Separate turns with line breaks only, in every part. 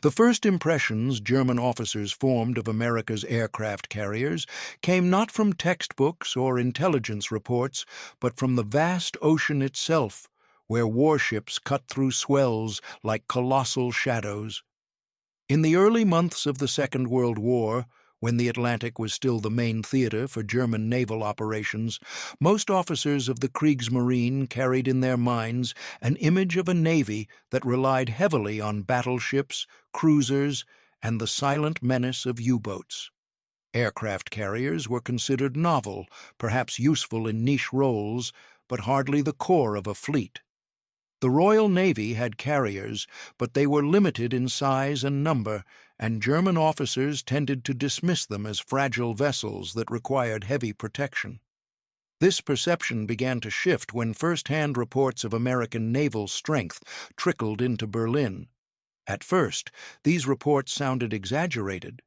The first impressions German officers formed of America's aircraft carriers came not from textbooks or intelligence reports, but from the vast ocean itself, where warships cut through swells like colossal shadows. In the early months of the Second World War, when the Atlantic was still the main theater for German naval operations, most officers of the Kriegsmarine carried in their minds an image of a navy that relied heavily on battleships, cruisers, and the silent menace of U-boats. Aircraft carriers were considered novel, perhaps useful in niche roles, but hardly the core of a fleet. The Royal Navy had carriers, but they were limited in size and number, and German officers tended to dismiss them as fragile vessels that required heavy protection. This perception began to shift when first-hand reports of American naval strength trickled into Berlin. At first, these reports sounded exaggerated.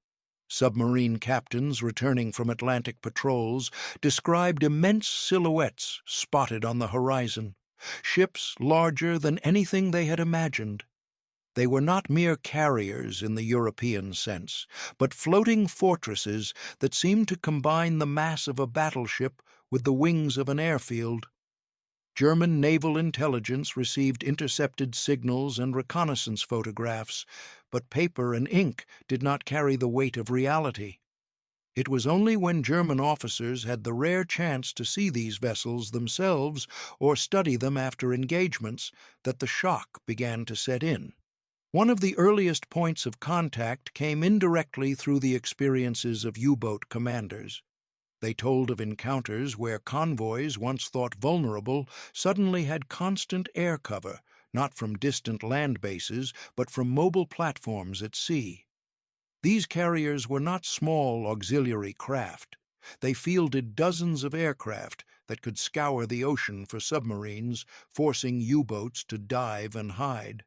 Submarine captains returning from Atlantic patrols described immense silhouettes spotted on the horizon, ships larger than anything they had imagined. They were not mere carriers in the European sense, but floating fortresses that seemed to combine the mass of a battleship with the wings of an airfield. German naval intelligence received intercepted signals and reconnaissance photographs, but paper and ink did not carry the weight of reality. It was only when German officers had the rare chance to see these vessels themselves or study them after engagements that the shock began to set in. One of the earliest points of contact came indirectly through the experiences of U-boat commanders. They told of encounters where convoys, once thought vulnerable, suddenly had constant air cover, not from distant land bases, but from mobile platforms at sea. These carriers were not small auxiliary craft. They fielded dozens of aircraft that could scour the ocean for submarines, forcing U-boats to dive and hide.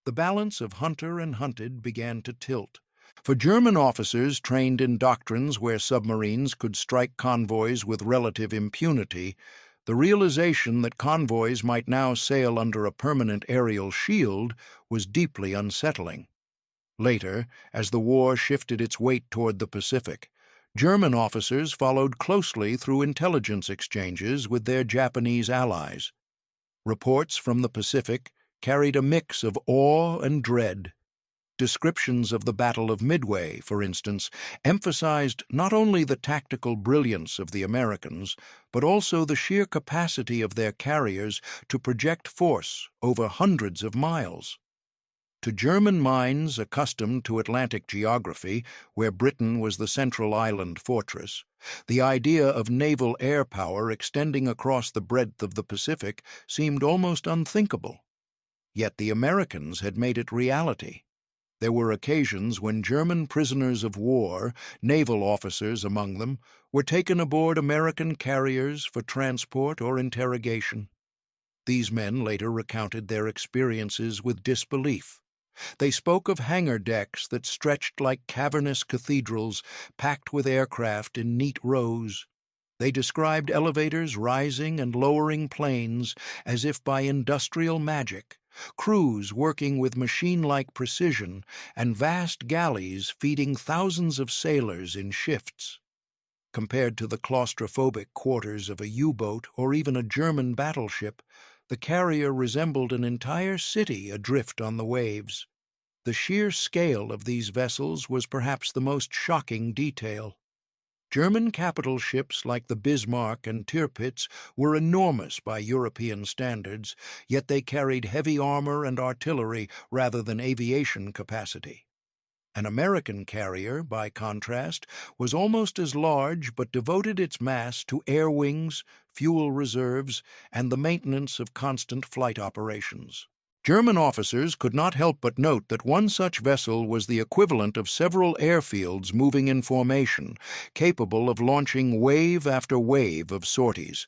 The balance of hunter and hunted began to tilt. For German officers trained in doctrines where submarines could strike convoys with relative impunity, the realization that convoys might now sail under a permanent aerial shield was deeply unsettling. Later, as the war shifted its weight toward the Pacific, German officers followed closely through intelligence exchanges with their Japanese allies. Reports from the Pacific carried a mix of awe and dread. Descriptions of the Battle of Midway, for instance, emphasized not only the tactical brilliance of the Americans, but also the sheer capacity of their carriers to project force over hundreds of miles. To German minds accustomed to Atlantic geography, where Britain was the central island fortress, the idea of naval air power extending across the breadth of the Pacific seemed almost unthinkable. Yet the Americans had made it reality. There were occasions when German prisoners of war, naval officers among them, were taken aboard American carriers for transport or interrogation. These men later recounted their experiences with disbelief. They spoke of hangar decks that stretched like cavernous cathedrals, packed with aircraft in neat rows. They described elevators rising and lowering planes as if by industrial magic, crews working with machine-like precision, and vast galleys feeding thousands of sailors in shifts. Compared to the claustrophobic quarters of a U-boat or even a German battleship, the carrier resembled an entire city adrift on the waves. The sheer scale of these vessels was perhaps the most shocking detail. German capital ships like the Bismarck and Tirpitz were enormous by European standards, yet they carried heavy armor and artillery rather than aviation capacity. An American carrier, by contrast, was almost as large but devoted its mass to air wings, fuel reserves, and the maintenance of constant flight operations. German officers could not help but note that one such vessel was the equivalent of several airfields moving in formation, capable of launching wave after wave of sorties.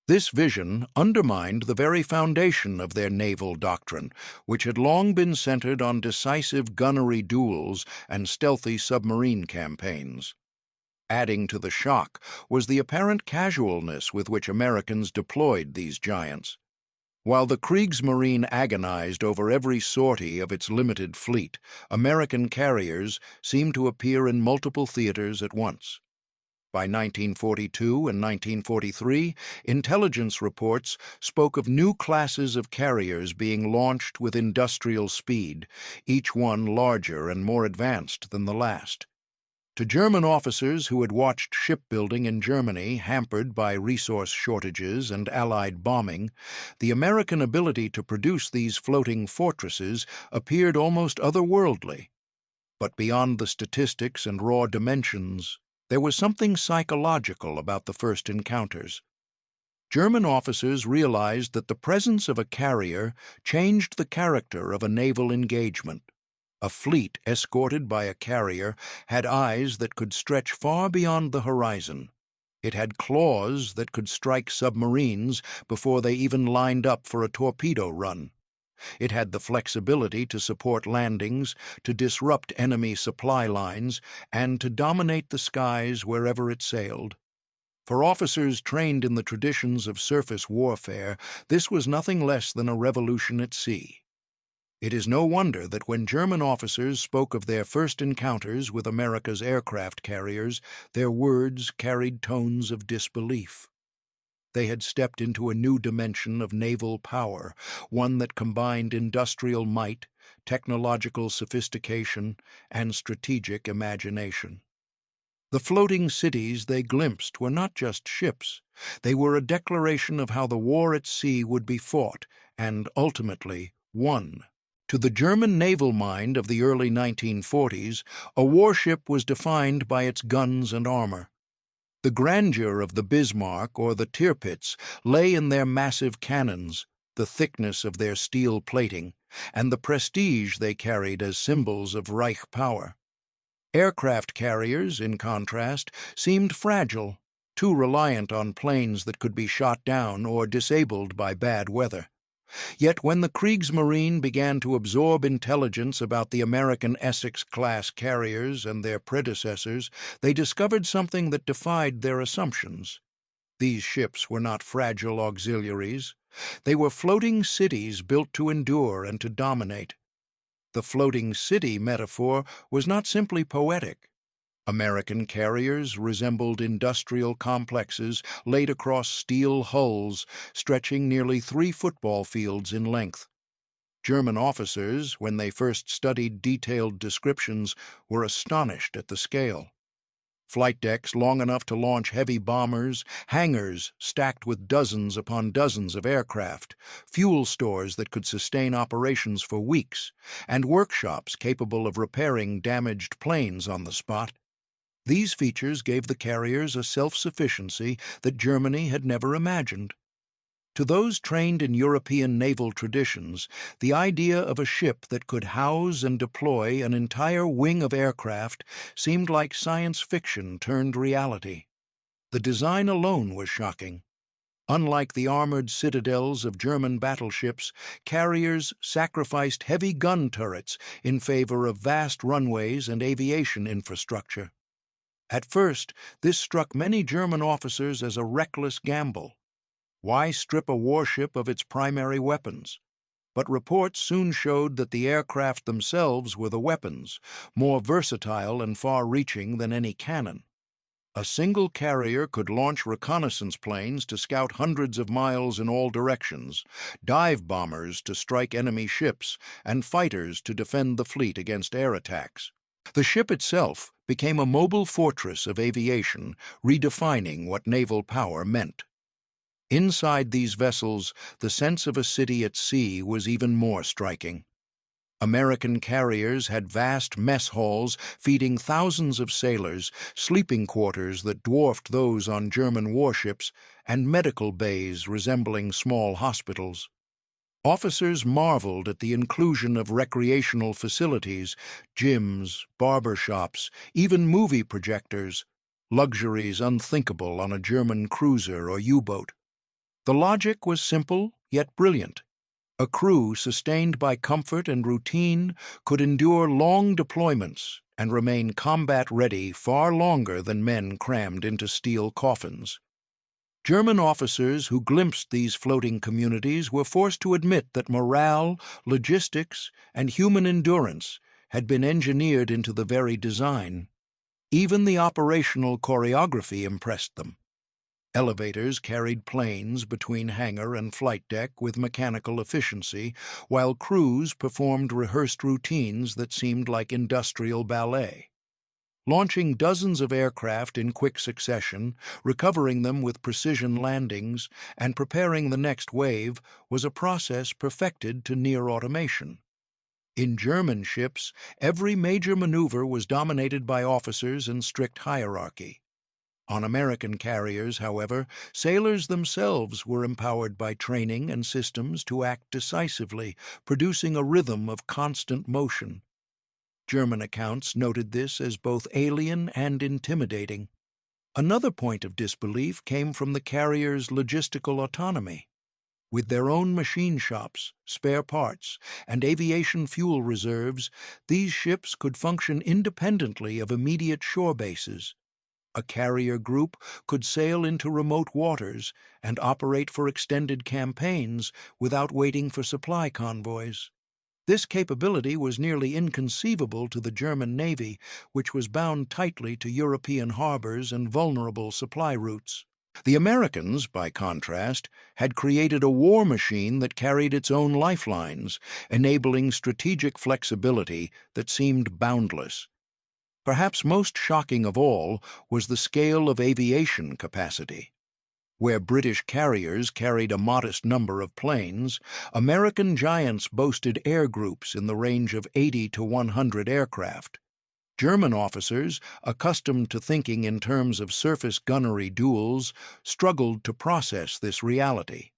This vision undermined the very foundation of their naval doctrine, which had long been centered on decisive gunnery duels and stealthy submarine campaigns. Adding to the shock was the apparent casualness with which Americans deployed these giants. While the Kriegsmarine agonized over every sortie of its limited fleet, American carriers seemed to appear in multiple theaters at once. By 1942 and 1943, intelligence reports spoke of new classes of carriers being launched with industrial speed, each one larger and more advanced than the last. To German officers who had watched shipbuilding in Germany hampered by resource shortages and Allied bombing, the American ability to produce these floating fortresses appeared almost otherworldly. But beyond the statistics and raw dimensions, there was something psychological about the first encounters. German officers realized that the presence of a carrier changed the character of a naval engagement. A fleet escorted by a carrier had eyes that could stretch far beyond the horizon. It had claws that could strike submarines before they even lined up for a torpedo run. It had the flexibility to support landings, to disrupt enemy supply lines, and to dominate the skies wherever it sailed. For officers trained in the traditions of surface warfare, this was nothing less than a revolution at sea. It is no wonder that when German officers spoke of their first encounters with America's aircraft carriers, their words carried tones of disbelief. They had stepped into a new dimension of naval power, one that combined industrial might, technological sophistication, and strategic imagination. The floating cities they glimpsed were not just ships. They were a declaration of how the war at sea would be fought and, ultimately, won. To the German naval mind of the early 1940s, a warship was defined by its guns and armor. The grandeur of the Bismarck or the Tirpitz lay in their massive cannons, the thickness of their steel plating, and the prestige they carried as symbols of Reich power. Aircraft carriers, in contrast, seemed fragile, too reliant on planes that could be shot down or disabled by bad weather. Yet when the Kriegsmarine began to absorb intelligence about the American Essex-class carriers and their predecessors, they discovered something that defied their assumptions. These ships were not fragile auxiliaries. They were floating cities built to endure and to dominate. The floating city metaphor was not simply poetic. American carriers resembled industrial complexes laid across steel hulls, stretching nearly 3 football fields in length. German officers, when they first studied detailed descriptions, were astonished at the scale. Flight decks long enough to launch heavy bombers, hangars stacked with dozens upon dozens of aircraft, fuel stores that could sustain operations for weeks, and workshops capable of repairing damaged planes on the spot. These features gave the carriers a self-sufficiency that Germany had never imagined. To those trained in European naval traditions, the idea of a ship that could house and deploy an entire wing of aircraft seemed like science fiction turned reality. The design alone was shocking. Unlike the armored citadels of German battleships, carriers sacrificed heavy gun turrets in favor of vast runways and aviation infrastructure. At first, this struck many German officers as a reckless gamble. Why strip a warship of its primary weapons? But reports soon showed that the aircraft themselves were the weapons, more versatile and far-reaching than any cannon. A single carrier could launch reconnaissance planes to scout hundreds of miles in all directions, dive bombers to strike enemy ships, and fighters to defend the fleet against air attacks. The ship itself became a mobile fortress of aviation, redefining what naval power meant. Inside these vessels, the sense of a city at sea was even more striking. American carriers had vast mess halls feeding thousands of sailors, sleeping quarters that dwarfed those on German warships, and medical bays resembling small hospitals. Officers marveled at the inclusion of recreational facilities, gyms, barber shops, even movie projectors, luxuries unthinkable on a German cruiser or U-boat. The logic was simple yet brilliant. A crew sustained by comfort and routine could endure long deployments and remain combat-ready far longer than men crammed into steel coffins. German officers who glimpsed these floating communities were forced to admit that morale, logistics, and human endurance had been engineered into the very design. Even the operational choreography impressed them. Elevators carried planes between hangar and flight deck with mechanical efficiency, while crews performed rehearsed routines that seemed like industrial ballet. Launching dozens of aircraft in quick succession, recovering them with precision landings, and preparing the next wave was a process perfected to near automation. In German ships, every major maneuver was dominated by officers and strict hierarchy. On American carriers, however, sailors themselves were empowered by training and systems to act decisively, producing a rhythm of constant motion. German accounts noted this as both alien and intimidating. Another point of disbelief came from the carriers' logistical autonomy. With their own machine shops, spare parts, and aviation fuel reserves, these ships could function independently of immediate shore bases. A carrier group could sail into remote waters and operate for extended campaigns without waiting for supply convoys. This capability was nearly inconceivable to the German Navy, which was bound tightly to European harbors and vulnerable supply routes. The Americans, by contrast, had created a war machine that carried its own lifelines, enabling strategic flexibility that seemed boundless. Perhaps most shocking of all was the scale of aviation capacity. Where British carriers carried a modest number of planes, American giants boasted air groups in the range of 80 to 100 aircraft. German officers, accustomed to thinking in terms of surface gunnery duels, struggled to process this reality.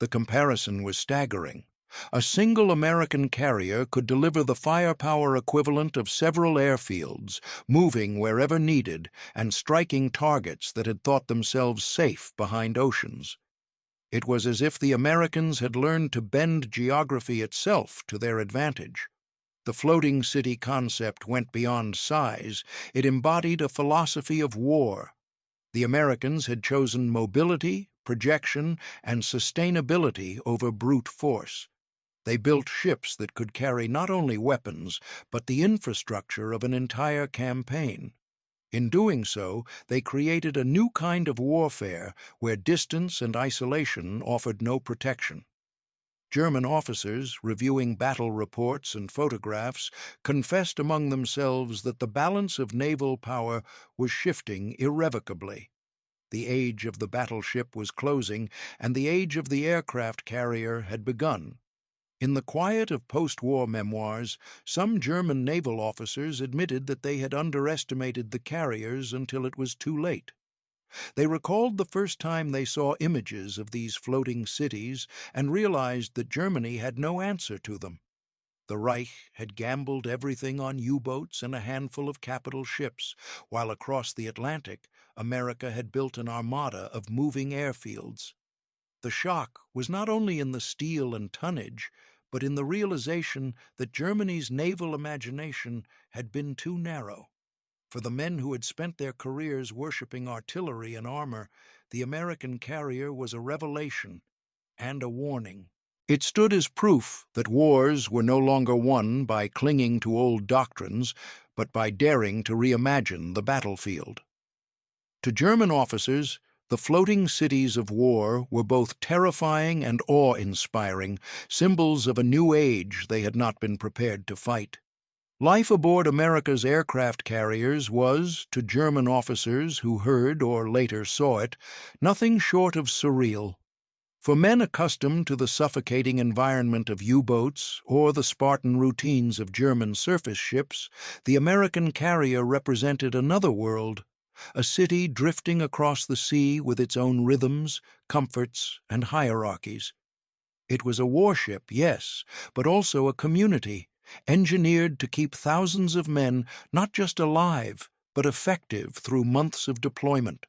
The comparison was staggering. A single American carrier could deliver the firepower equivalent of several airfields, moving wherever needed and striking targets that had thought themselves safe behind oceans. It was as if the Americans had learned to bend geography itself to their advantage. The floating city concept went beyond size. It embodied a philosophy of war. The Americans had chosen mobility, projection, and sustainability over brute force. They built ships that could carry not only weapons, but the infrastructure of an entire campaign. In doing so, they created a new kind of warfare where distance and isolation offered no protection. German officers, reviewing battle reports and photographs, confessed among themselves that the balance of naval power was shifting irrevocably. The age of the battleship was closing, and the age of the aircraft carrier had begun. In the quiet of post-war memoirs, some German naval officers admitted that they had underestimated the carriers until it was too late. They recalled the first time they saw images of these floating cities and realized that Germany had no answer to them. The Reich had gambled everything on U-boats and a handful of capital ships, while across the Atlantic, America had built an armada of moving airfields. The shock was not only in the steel and tonnage, but in the realization that Germany's naval imagination had been too narrow. For the men who had spent their careers worshipping artillery and armor, the American carrier was a revelation and a warning. It stood as proof that wars were no longer won by clinging to old doctrines, but by daring to reimagine the battlefield. To German officers, the floating cities of war were both terrifying and awe-inspiring, symbols of a new age they had not been prepared to fight. Life aboard America's aircraft carriers was, to German officers who heard or later saw it, nothing short of surreal. For men accustomed to the suffocating environment of U-boats or the Spartan routines of German surface ships, the American carrier represented another world, a city drifting across the sea with its own rhythms, comforts, and hierarchies. It was a warship, yes, but also a community, engineered to keep thousands of men not just alive, but effective through months of deployment.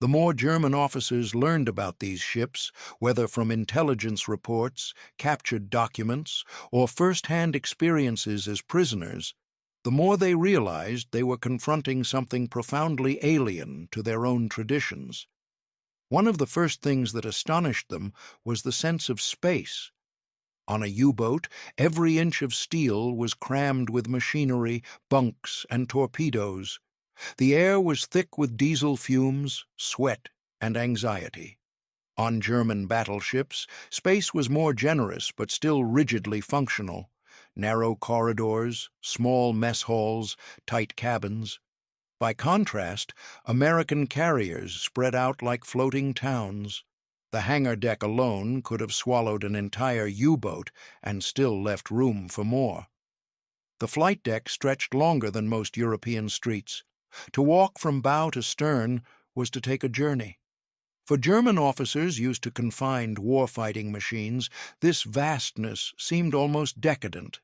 The more German officers learned about these ships, whether from intelligence reports, captured documents, or first-hand experiences as prisoners, the more they realized they were confronting something profoundly alien to their own traditions. One of the first things that astonished them was the sense of space. On a U-boat, every inch of steel was crammed with machinery, bunks, and torpedoes. The air was thick with diesel fumes, sweat, and anxiety. On German battleships, space was more generous but still rigidly functional. Narrow corridors, small mess halls, tight cabins. By contrast, American carriers spread out like floating towns. The hangar deck alone could have swallowed an entire U-boat and still left room for more. The flight deck stretched longer than most European streets. To walk from bow to stern was to take a journey. For German officers used to confined war-fighting machines, this vastness seemed almost decadent.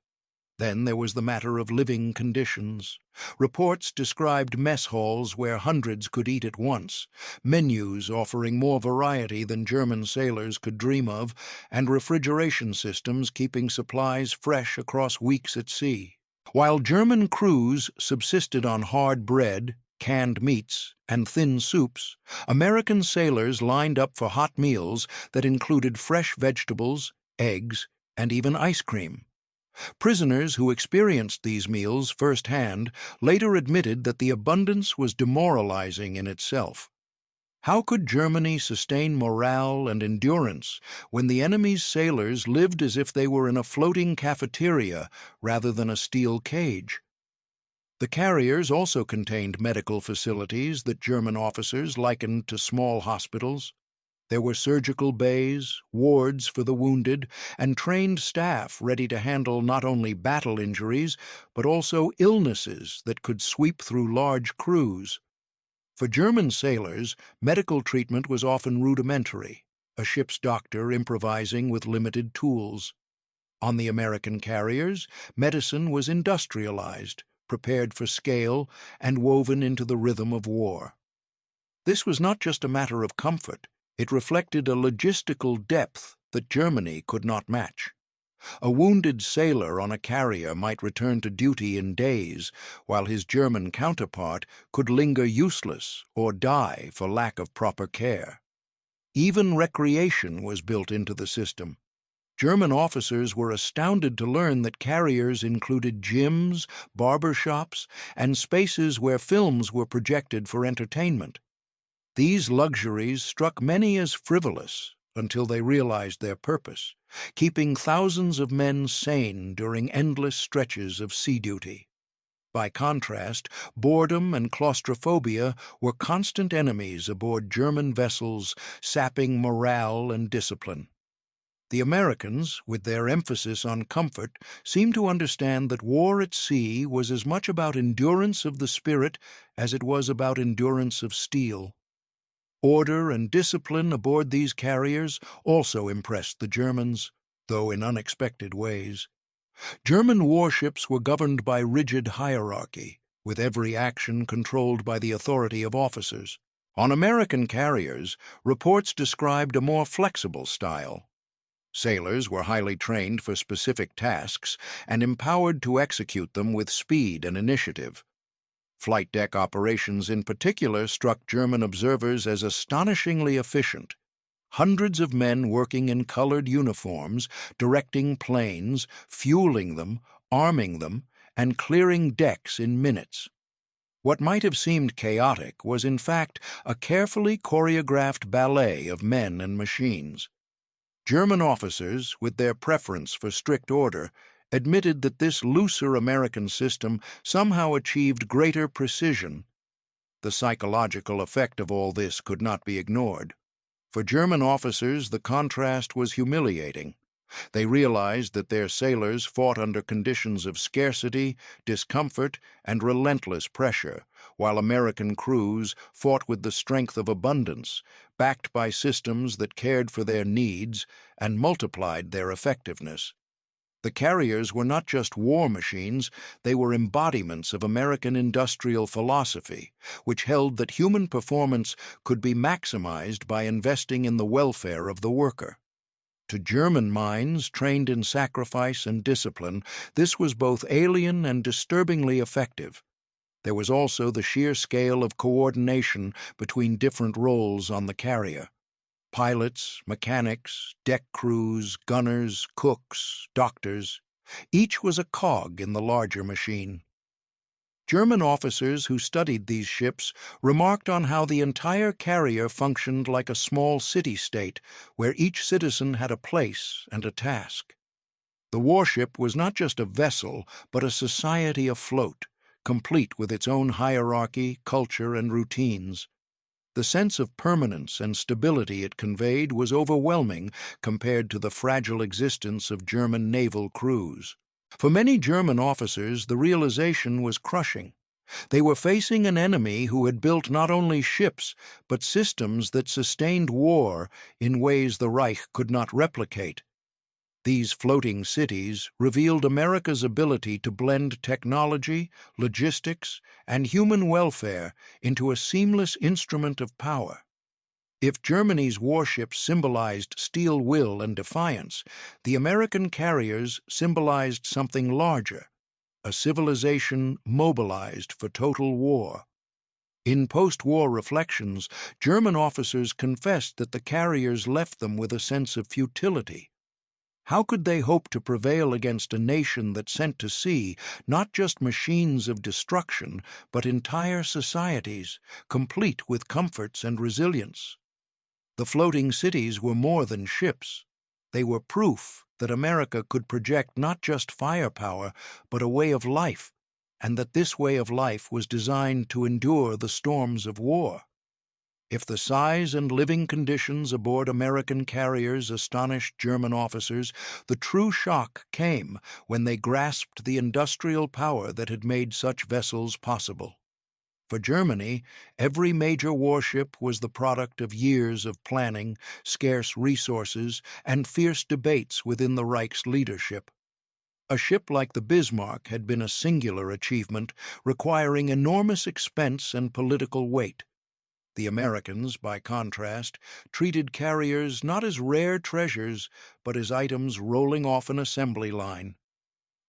Then there was the matter of living conditions. Reports described mess halls where hundreds could eat at once, menus offering more variety than German sailors could dream of, and refrigeration systems keeping supplies fresh across weeks at sea. While German crews subsisted on hard bread, canned meats, and thin soups, American sailors lined up for hot meals that included fresh vegetables, eggs, and even ice cream. Prisoners who experienced these meals firsthand later admitted that the abundance was demoralizing in itself. How could Germany sustain morale and endurance when the enemy's sailors lived as if they were in a floating cafeteria rather than a steel cage? The carriers also contained medical facilities that German officers likened to small hospitals. There were surgical bays, wards for the wounded, and trained staff ready to handle not only battle injuries, but also illnesses that could sweep through large crews. For German sailors, medical treatment was often rudimentary, a ship's doctor improvising with limited tools. On the American carriers, medicine was industrialized, prepared for scale, and woven into the rhythm of war. This was not just a matter of comfort. It reflected a logistical depth that Germany could not match. A wounded sailor on a carrier might return to duty in days, while his German counterpart could linger useless or die for lack of proper care. Even recreation was built into the system. German officers were astounded to learn that carriers included gyms, barber shops, and spaces where films were projected for entertainment. These luxuries struck many as frivolous until they realized their purpose, keeping thousands of men sane during endless stretches of sea duty. By contrast, boredom and claustrophobia were constant enemies aboard German vessels, sapping morale and discipline. The Americans, with their emphasis on comfort, seemed to understand that war at sea was as much about endurance of the spirit as it was about endurance of steel. Order and discipline aboard these carriers also impressed the Germans, though in unexpected ways. German warships were governed by rigid hierarchy, with every action controlled by the authority of officers. On American carriers, reports described a more flexible style. Sailors were highly trained for specific tasks and empowered to execute them with speed and initiative. Flight deck operations in particular struck German observers as astonishingly efficient. Hundreds of men working in colored uniforms, directing planes, fueling them, arming them, and clearing decks in minutes. What might have seemed chaotic was in fact a carefully choreographed ballet of men and machines. German officers, with their preference for strict order, admitted that this looser American system somehow achieved greater precision. The psychological effect of all this could not be ignored. For German officers, the contrast was humiliating. They realized that their sailors fought under conditions of scarcity, discomfort, and relentless pressure, while American crews fought with the strength of abundance, backed by systems that cared for their needs and multiplied their effectiveness. The carriers were not just war machines, they were embodiments of American industrial philosophy, which held that human performance could be maximized by investing in the welfare of the worker. To German minds trained in sacrifice and discipline, this was both alien and disturbingly effective. There was also the sheer scale of coordination between different roles on the carrier. Pilots, mechanics, deck crews, gunners, cooks, doctors. Each was a cog in the larger machine. German officers who studied these ships remarked on how the entire carrier functioned like a small city-state, where each citizen had a place and a task. The warship was not just a vessel, but a society afloat, complete with its own hierarchy, culture, and routines. The sense of permanence and stability it conveyed was overwhelming compared to the fragile existence of German naval crews. For many German officers, the realization was crushing. They were facing an enemy who had built not only ships, but systems that sustained war in ways the Reich could not replicate. These floating cities revealed America's ability to blend technology, logistics, and human welfare into a seamless instrument of power. If Germany's warships symbolized steel will and defiance, the American carriers symbolized something larger, a civilization mobilized for total war. In post-war reflections, German officers confessed that the carriers left them with a sense of futility. How could they hope to prevail against a nation that sent to sea not just machines of destruction, but entire societies, complete with comforts and resilience? The floating cities were more than ships. They were proof that America could project not just firepower, but a way of life, and that this way of life was designed to endure the storms of war. If the size and living conditions aboard American carriers astonished German officers, the true shock came when they grasped the industrial power that had made such vessels possible. For Germany, every major warship was the product of years of planning, scarce resources, and fierce debates within the Reich's leadership. A ship like the Bismarck had been a singular achievement, requiring enormous expense and political weight. The Americans, by contrast, treated carriers not as rare treasures, but as items rolling off an assembly line.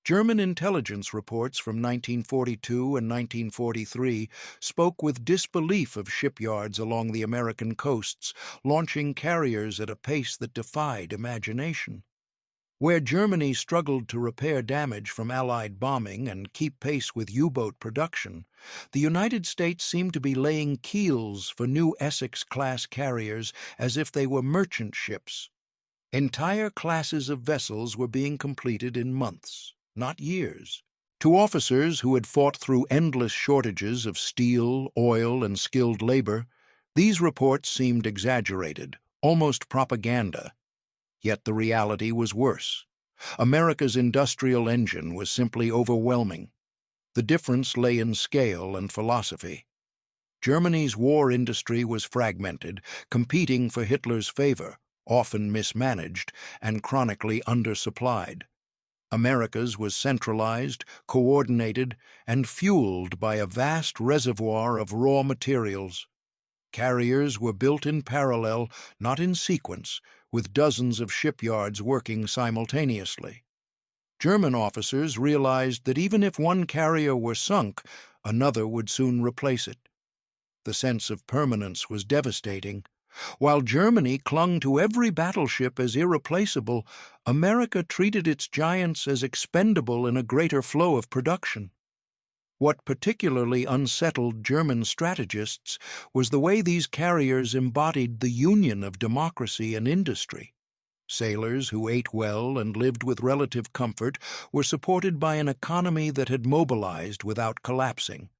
German intelligence reports from 1942 and 1943 spoke with disbelief of shipyards along the American coasts, launching carriers at a pace that defied imagination. Where Germany struggled to repair damage from Allied bombing and keep pace with U-boat production, the United States seemed to be laying keels for new Essex-class carriers as if they were merchant ships. Entire classes of vessels were being completed in months, not years. To officers who had fought through endless shortages of steel, oil, and skilled labor, these reports seemed exaggerated, almost propaganda. Yet the reality was worse. America's industrial engine was simply overwhelming. The difference lay in scale and philosophy. Germany's war industry was fragmented, competing for Hitler's favor, often mismanaged, and chronically undersupplied. America's was centralized, coordinated, and fueled by a vast reservoir of raw materials. Carriers were built in parallel, not in sequence, with dozens of shipyards working simultaneously. German officers realized that even if one carrier were sunk, another would soon replace it. The sense of permanence was devastating. While Germany clung to every battleship as irreplaceable, America treated its giants as expendable in a greater flow of production. What particularly unsettled German strategists was the way these carriers embodied the union of democracy and industry. Sailors who ate well and lived with relative comfort were supported by an economy that had mobilized without collapsing.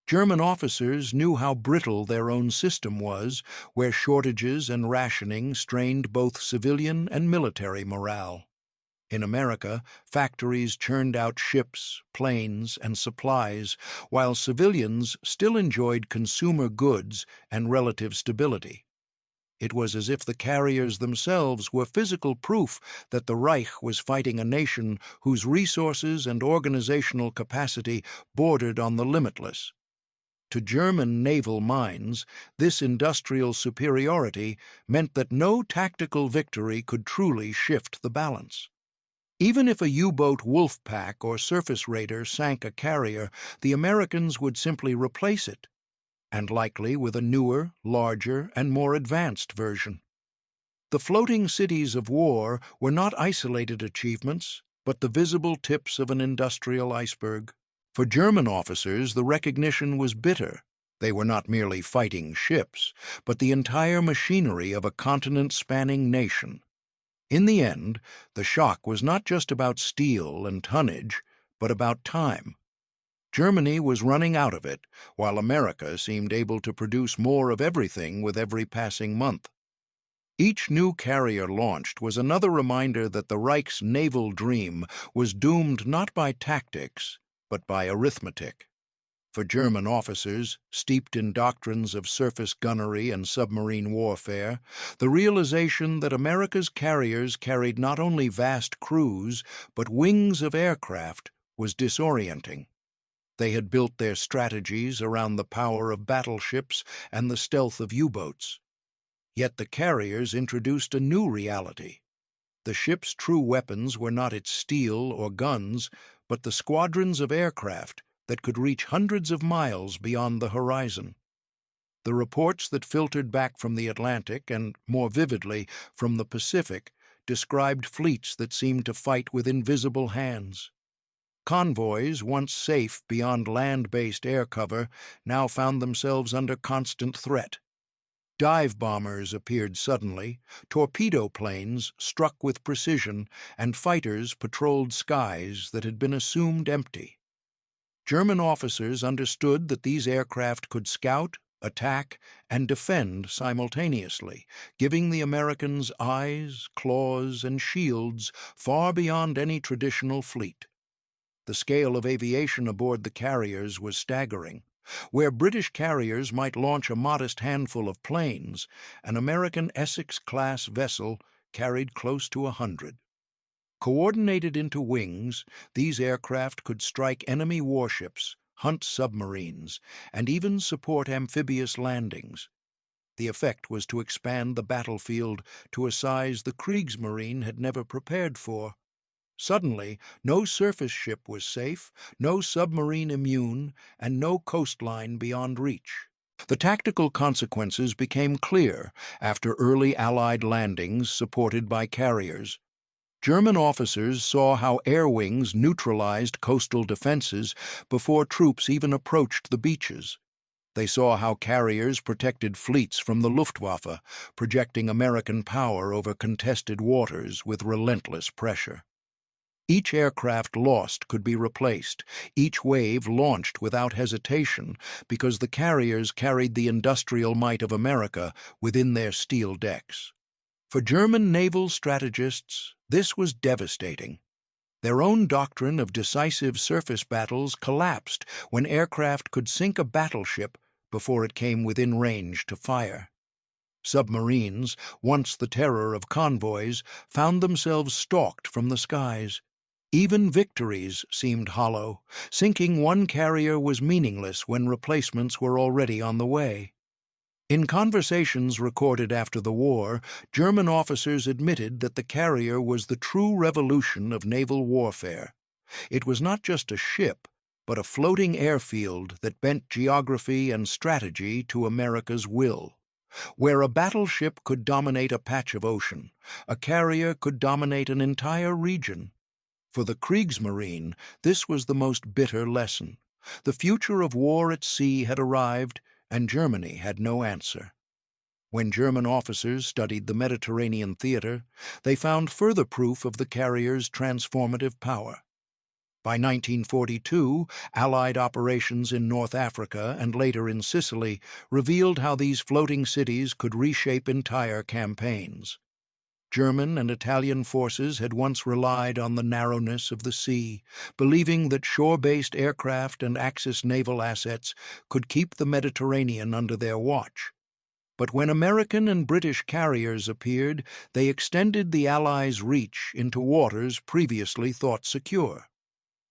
German officers knew how brittle their own system was, where shortages and rationing strained both civilian and military morale. In America, factories churned out ships, planes, and supplies, while civilians still enjoyed consumer goods and relative stability. It was as if the carriers themselves were physical proof that the Reich was fighting a nation whose resources and organizational capacity bordered on the limitless. To German naval minds, this industrial superiority meant that no tactical victory could truly shift the balance. Even if a U-boat wolf pack or surface raider sank a carrier, the Americans would simply replace it, and likely with a newer, larger, and more advanced version. The floating cities of war were not isolated achievements, but the visible tips of an industrial iceberg. For German officers, the recognition was bitter. They were not merely fighting ships, but the entire machinery of a continent-spanning nation. In the end, the shock was not just about steel and tonnage, but about time. Germany was running out of it, while America seemed able to produce more of everything with every passing month. Each new carrier launched was another reminder that the Reich's naval dream was doomed not by tactics, but by arithmetic. For German officers, steeped in doctrines of surface gunnery and submarine warfare, the realization that America's carriers carried not only vast crews, but wings of aircraft was disorienting. They had built their strategies around the power of battleships and the stealth of U-boats. Yet the carriers introduced a new reality. The ship's true weapons were not its steel or guns, but the squadrons of aircraft that could reach hundreds of miles beyond the horizon. The reports that filtered back from the Atlantic, and more vividly from the Pacific, described fleets that seemed to fight with invisible hands. Convoys, once safe beyond land-based air cover, now found themselves under constant threat. Dive bombers appeared suddenly, torpedo planes struck with precision, and fighters patrolled skies that had been assumed empty. German officers understood that these aircraft could scout, attack, and defend simultaneously, giving the Americans eyes, claws, and shields far beyond any traditional fleet. The scale of aviation aboard the carriers was staggering. Where British carriers might launch a modest handful of planes, an American Essex-class vessel carried close to 100. Coordinated into wings, these aircraft could strike enemy warships, hunt submarines, and even support amphibious landings. The effect was to expand the battlefield to a size the Kriegsmarine had never prepared for. Suddenly, no surface ship was safe, no submarine immune, and no coastline beyond reach. The tactical consequences became clear after early Allied landings supported by carriers. German officers saw how air wings neutralized coastal defenses before troops even approached the beaches. They saw how carriers protected fleets from the Luftwaffe, projecting American power over contested waters with relentless pressure. Each aircraft lost could be replaced, each wave launched without hesitation, because the carriers carried the industrial might of America within their steel decks. For German naval strategists, this was devastating. Their own doctrine of decisive surface battles collapsed when aircraft could sink a battleship before it came within range to fire. Submarines, once the terror of convoys, found themselves stalked from the skies. Even victories seemed hollow. Sinking one carrier was meaningless when replacements were already on the way. In conversations recorded after the war, German officers admitted that the carrier was the true revolution of naval warfare. It was not just a ship, but a floating airfield that bent geography and strategy to America's will. Where a battleship could dominate a patch of ocean, a carrier could dominate an entire region. For the Kriegsmarine, this was the most bitter lesson. The future of war at sea had arrived, and Germany had no answer. When German officers studied the Mediterranean theater, they found further proof of the carrier's transformative power. By 1942, Allied operations in North Africa and later in Sicily revealed how these floating cities could reshape entire campaigns. German and Italian forces had once relied on the narrowness of the sea, believing that shore-based aircraft and Axis naval assets could keep the Mediterranean under their watch. But when American and British carriers appeared, they extended the Allies' reach into waters previously thought secure.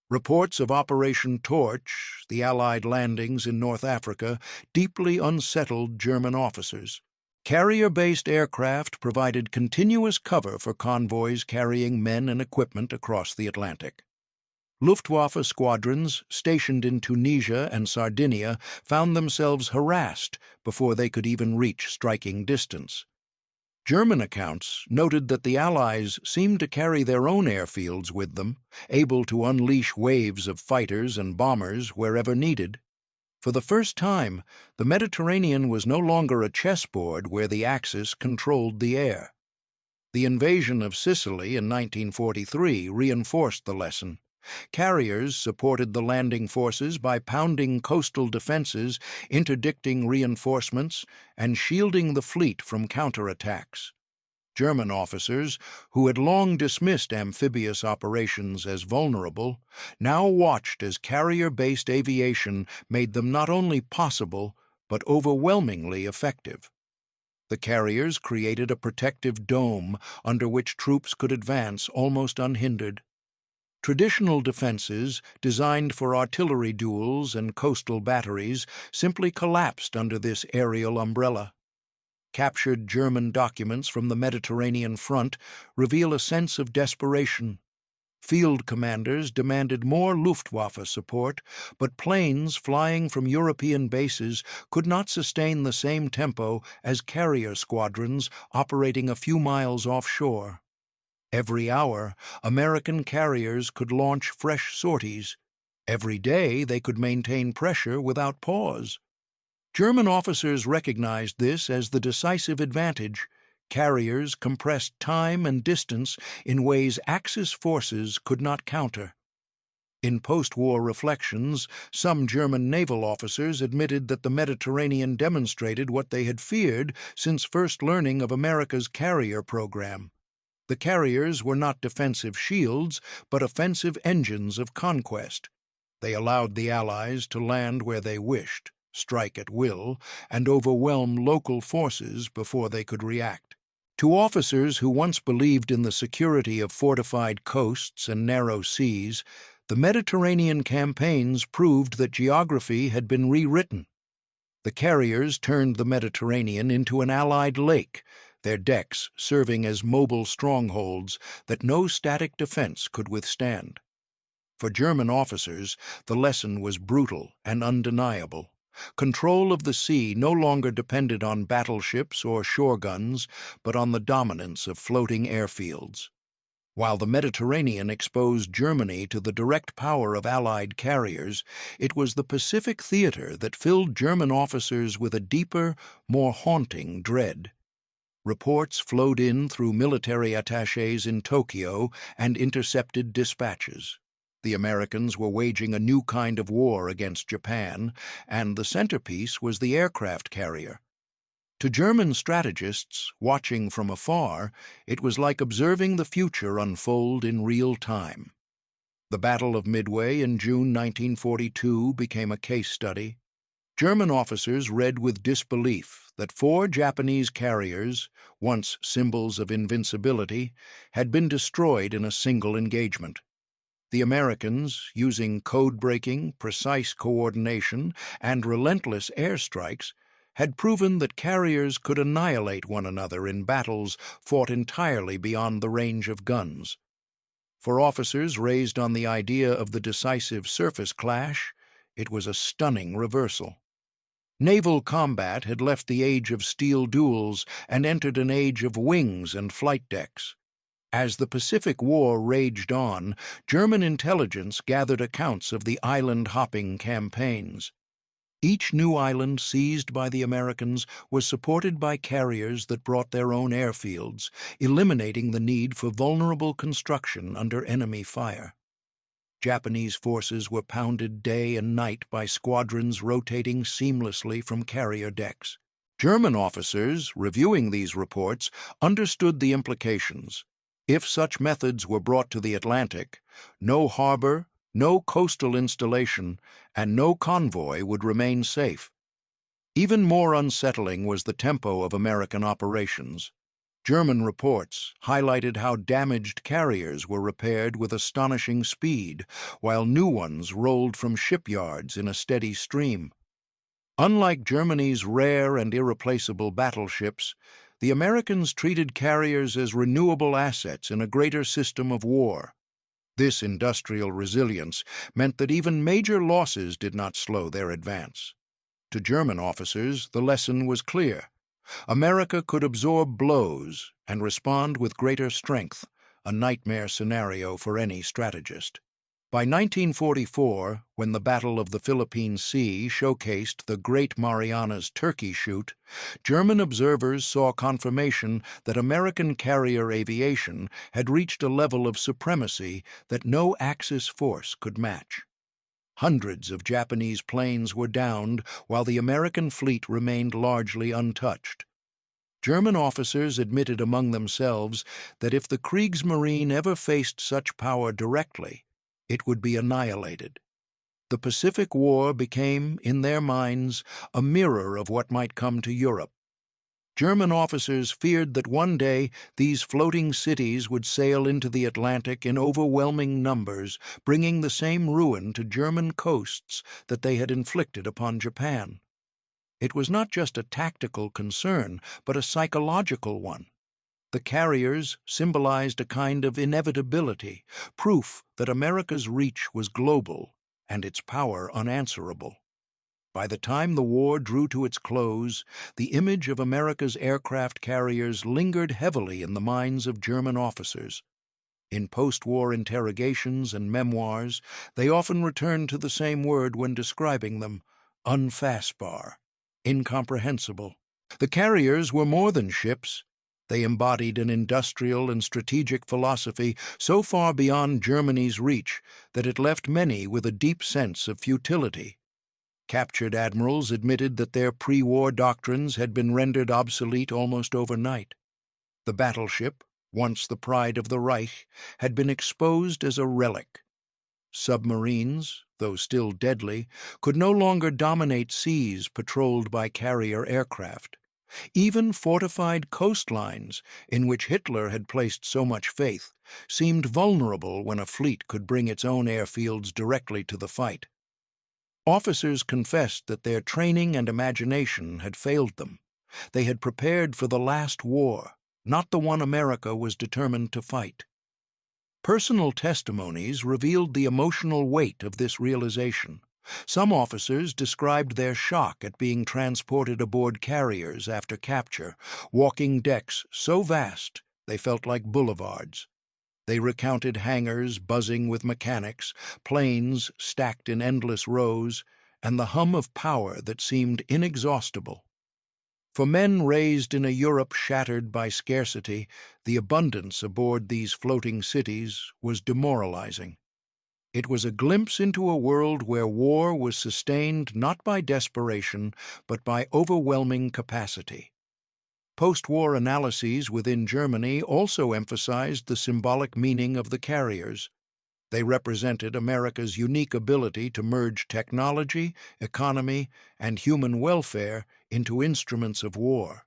Reports of Operation Torch, the Allied landings in North Africa, deeply unsettled German officers. Carrier-based aircraft provided continuous cover for convoys carrying men and equipment across the Atlantic. Luftwaffe squadrons stationed in Tunisia and Sardinia found themselves harassed before they could even reach striking distance. German accounts noted that the Allies seemed to carry their own airfields with them, able to unleash waves of fighters and bombers wherever needed. For the first time, the Mediterranean was no longer a chessboard where the Axis controlled the air. The invasion of Sicily in 1943 reinforced the lesson. Carriers supported the landing forces by pounding coastal defenses, interdicting reinforcements, and shielding the fleet from counterattacks. German officers, who had long dismissed amphibious operations as vulnerable, now watched as carrier-based aviation made them not only possible, but overwhelmingly effective. The carriers created a protective dome under which troops could advance almost unhindered. Traditional defenses, designed for artillery duels and coastal batteries, simply collapsed under this aerial umbrella. Captured German documents from the Mediterranean front reveal a sense of desperation. Field commanders demanded more Luftwaffe support, but planes flying from European bases could not sustain the same tempo as carrier squadrons operating a few miles offshore. Every hour, American carriers could launch fresh sorties. Every day, they could maintain pressure without pause. German officers recognized this as the decisive advantage. Carriers compressed time and distance in ways Axis forces could not counter. In post-war reflections, some German naval officers admitted that the Mediterranean demonstrated what they had feared since first learning of America's carrier program. The carriers were not defensive shields, but offensive engines of conquest. They allowed the Allies to land where they wished, strike at will, and overwhelm local forces before they could react. To officers who once believed in the security of fortified coasts and narrow seas, the Mediterranean campaigns proved that geography had been rewritten. The carriers turned the Mediterranean into an Allied lake, their decks serving as mobile strongholds that no static defense could withstand. For German officers, the lesson was brutal and undeniable. Control of the sea no longer depended on battleships or shore guns, but on the dominance of floating airfields. While the Mediterranean exposed Germany to the direct power of Allied carriers, it was the Pacific theater that filled German officers with a deeper, more haunting dread. Reports flowed in through military attachés in Tokyo and intercepted dispatches. The Americans were waging a new kind of war against Japan, and the centerpiece was the aircraft carrier. To German strategists, watching from afar, it was like observing the future unfold in real time. The Battle of Midway in June 1942 became a case study. German officers read with disbelief that 4 Japanese carriers, once symbols of invincibility, had been destroyed in a single engagement. The Americans, using code-breaking, precise coordination, and relentless airstrikes, had proven that carriers could annihilate one another in battles fought entirely beyond the range of guns. For officers raised on the idea of the decisive surface clash, it was a stunning reversal. Naval combat had left the age of steel duels and entered an age of wings and flight decks. As the Pacific War raged on, German intelligence gathered accounts of the island-hopping campaigns. Each new island seized by the Americans was supported by carriers that brought their own airfields, eliminating the need for vulnerable construction under enemy fire. Japanese forces were pounded day and night by squadrons rotating seamlessly from carrier decks. German officers, reviewing these reports, understood the implications. If such methods were brought to the Atlantic, no harbor, no coastal installation, and no convoy would remain safe. Even more unsettling was the tempo of American operations. German reports highlighted how damaged carriers were repaired with astonishing speed, while new ones rolled from shipyards in a steady stream. Unlike Germany's rare and irreplaceable battleships, the Americans treated carriers as renewable assets in a greater system of war. This industrial resilience meant that even major losses did not slow their advance. To German officers, the lesson was clear. America could absorb blows and respond with greater strength, a nightmare scenario for any strategist. By 1944, when the Battle of the Philippine Sea showcased the Great Marianas Turkey Shoot, German observers saw confirmation that American carrier aviation had reached a level of supremacy that no Axis force could match. Hundreds of Japanese planes were downed while the American fleet remained largely untouched. German officers admitted among themselves that if the Kriegsmarine ever faced such power directly, it would be annihilated. The Pacific War became, in their minds, a mirror of what might come to Europe. German officers feared that one day these floating cities would sail into the Atlantic in overwhelming numbers, bringing the same ruin to German coasts that they had inflicted upon Japan. It was not just a tactical concern, but a psychological one. The carriers symbolized a kind of inevitability, proof that America's reach was global and its power unanswerable. By the time the war drew to its close, the image of America's aircraft carriers lingered heavily in the minds of German officers. In post-war interrogations and memoirs, they often returned to the same word when describing them: unfassbar, incomprehensible. The carriers were more than ships. They embodied an industrial and strategic philosophy so far beyond Germany's reach that it left many with a deep sense of futility. Captured admirals admitted that their pre-war doctrines had been rendered obsolete almost overnight. The battleship, once the pride of the Reich, had been exposed as a relic. Submarines, though still deadly, could no longer dominate seas patrolled by carrier aircraft. Even fortified coastlines, in which Hitler had placed so much faith, seemed vulnerable when a fleet could bring its own airfields directly to the fight. Officers confessed that their training and imagination had failed them. They had prepared for the last war, not the one America was determined to fight. Personal testimonies revealed the emotional weight of this realization. Some officers described their shock at being transported aboard carriers after capture, walking decks so vast they felt like boulevards. They recounted hangars buzzing with mechanics, planes stacked in endless rows, and the hum of power that seemed inexhaustible. For men raised in a Europe shattered by scarcity, the abundance aboard these floating cities was demoralizing. It was a glimpse into a world where war was sustained not by desperation, but by overwhelming capacity. Post-war analyses within Germany also emphasized the symbolic meaning of the carriers. They represented America's unique ability to merge technology, economy, and human welfare into instruments of war.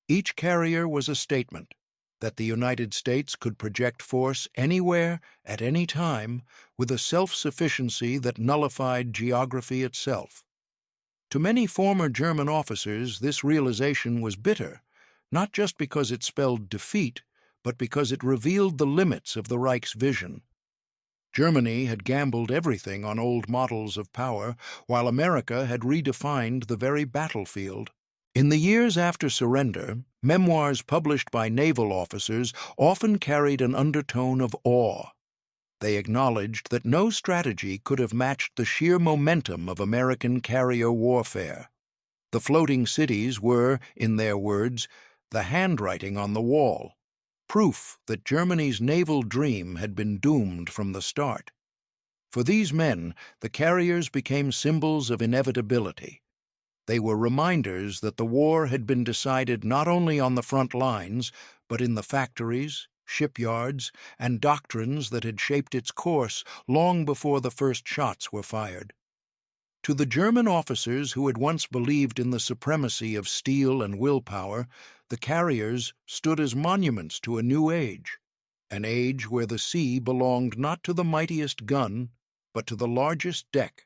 Each carrier was a statement that the United States could project force anywhere, at any time, with a self-sufficiency that nullified geography itself. To many former German officers, this realization was bitter, not just because it spelled defeat, but because it revealed the limits of the Reich's vision. Germany had gambled everything on old models of power, while America had redefined the very battlefield. In the years after surrender, memoirs published by naval officers often carried an undertone of awe. They acknowledged that no strategy could have matched the sheer momentum of American carrier warfare. The floating cities were, in their words, the handwriting on the wall, proof that Germany's naval dream had been doomed from the start. For these men, the carriers became symbols of inevitability. They were reminders that the war had been decided not only on the front lines, but in the factories, shipyards, and doctrines that had shaped its course long before the first shots were fired. To the German officers who had once believed in the supremacy of steel and willpower, the carriers stood as monuments to a new age, an age where the sea belonged not to the mightiest gun, but to the largest deck